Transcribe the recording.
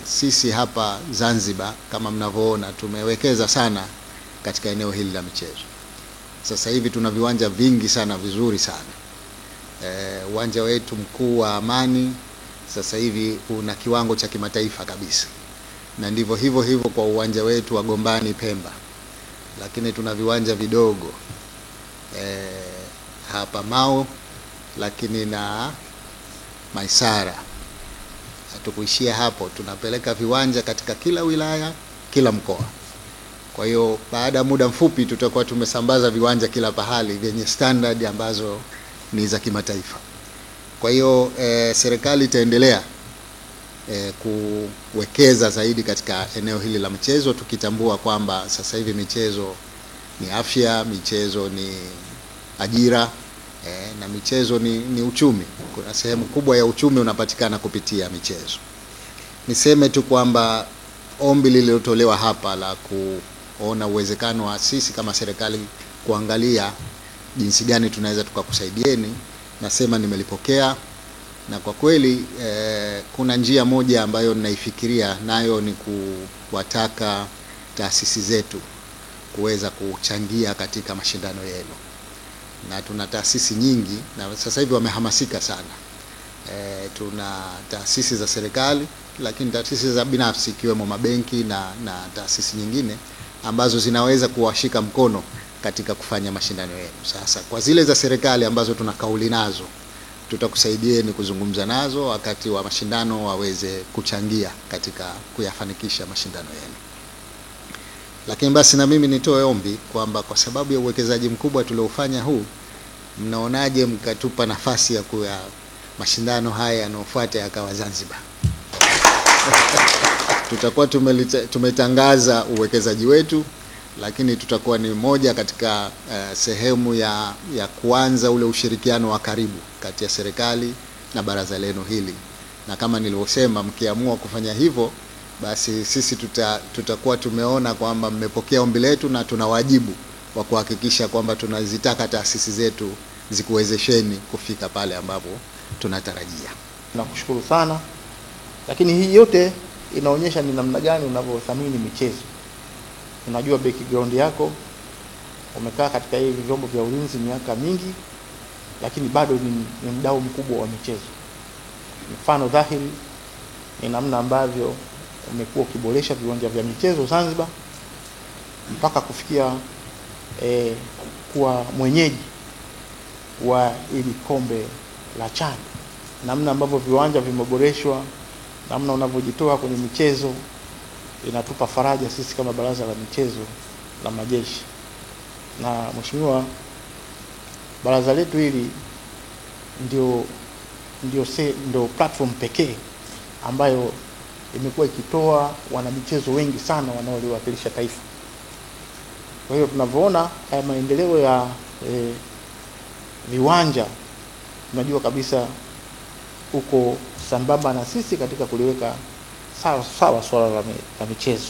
sisi hapa Zanzibar kama mnavyoona tumewekeza sana katika eneo hili la michezo. Sasa hivi tuna viwanja vingi sana vizuri sana. Uwanja wetu mkuu wa Amani sasa hivi una kiwango cha kimataifa kabisa. Na ndivyo hivyo kwa uwanja wetu wa Gombani Pemba. Lakini tuna viwanja vidogo hapa Mau, lakini na Maisara. Hatukuishia hapo, tunapeleka viwanja katika kila wilaya, kila mkoa. Kwa hiyo baada ya muda mfupi tutakuwa tumesambaza viwanja kila pahali vyenye standard ambazo ni za kimataifa. Kwa hiyo serikali itaendelea kuwekeza zaidi katika eneo hili la michezo, tukitambua kwamba sasa hivi michezo ni afya, michezo ni ajira, na michezo ni uchumi. Kuna sehemu kubwa ya uchumi unapatikana kupitia michezo. Niseme tu kwamba ombi lililotolewa hapa la kuona uwezekano wa sisi kama serikali kuangalia jinsi gani tunaweza tukakusaidieni, nasema nimelipokea. Na kwa kweli kuna njia moja ambayo ninaifikiria, nayo ni kuwataka taasisi zetu kuweza kuchangia katika mashindano yenu. Na tuna taasisi nyingi na sasa hivi wamehamasika sana. Tuna taasisi za serikali, lakini taasisi za binafsi ikiwemo mabenki na taasisi nyingine ambazo zinaweza kuwashika mkono katika kufanya mashindano yenu. Sasa kwa zile za serikali ambazo tuna kauli nazo, tutakusaidieni kuzungumza nazo wakati wa mashindano waweze kuchangia katika kuyafanikisha mashindano yenu. Lakini basi na mimi nitoe ombi kwamba kwa sababu ya uwekezaji mkubwa tuliofanya huu, mnaonaje mkatupa nafasi ya kuya mashindano haya yanayofuata yakawa Zanzibar? Tutakuwa tumetangaza uwekezaji wetu, lakini tutakuwa ni moja katika sehemu ya kuanza ule ushirikiano wa karibu kati ya serikali na baraza lenu hili. Na kama nilivyosema, mkiamua kufanya hivyo, basi sisi tutakuwa tumeona kwamba mmepokea ombi letu na tuna wajibu wa kuhakikisha kwamba tunazitaka taasisi zetu zikuwezesheni kufika pale ambapo tunatarajia. Nakushukuru sana, lakini hii yote inaonyesha ni namna gani unavyothamini michezo. Unajua background yako, umekaa katika hivi vyombo vya ulinzi miaka mingi, lakini bado ni mdau mkubwa wa michezo. Mfano dhahiri ni namna ambavyo umekuwa ukiboresha viwanja vya michezo Zanzibar mpaka kufikia kuwa mwenyeji wa ili kombe la CHAN. Namna ambavyo viwanja vimeboreshwa, namna unavyojitoa kwenye michezo, inatupa faraja sisi kama baraza la michezo la majeshi. Na mheshimiwa, baraza letu hili ndio platform pekee ambayo imekuwa ikitoa wanamichezo wengi sana wanaoliwakilisha taifa. Kwa hiyo tunavyoona haya maendeleo ya viwanja, tunajua kabisa uko sambamba na sisi katika kuliweka sawa swala la michezo.